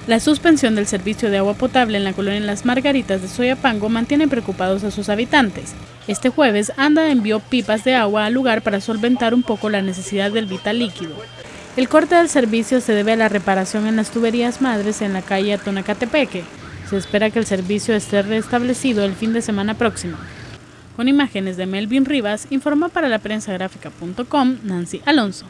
La suspensión del servicio de agua potable en la colonia Las Margaritas de Soyapango mantiene preocupados a sus habitantes. Este jueves, ANDA envió pipas de agua al lugar para solventar un poco la necesidad del vital líquido. El corte del servicio se debe a la reparación en las tuberías madres en la calle Atonacatepeque. Se espera que el servicio esté restablecido el fin de semana próximo. Con imágenes de Melvin Rivas, informó para la prensagráfica.com Nancy Alonso.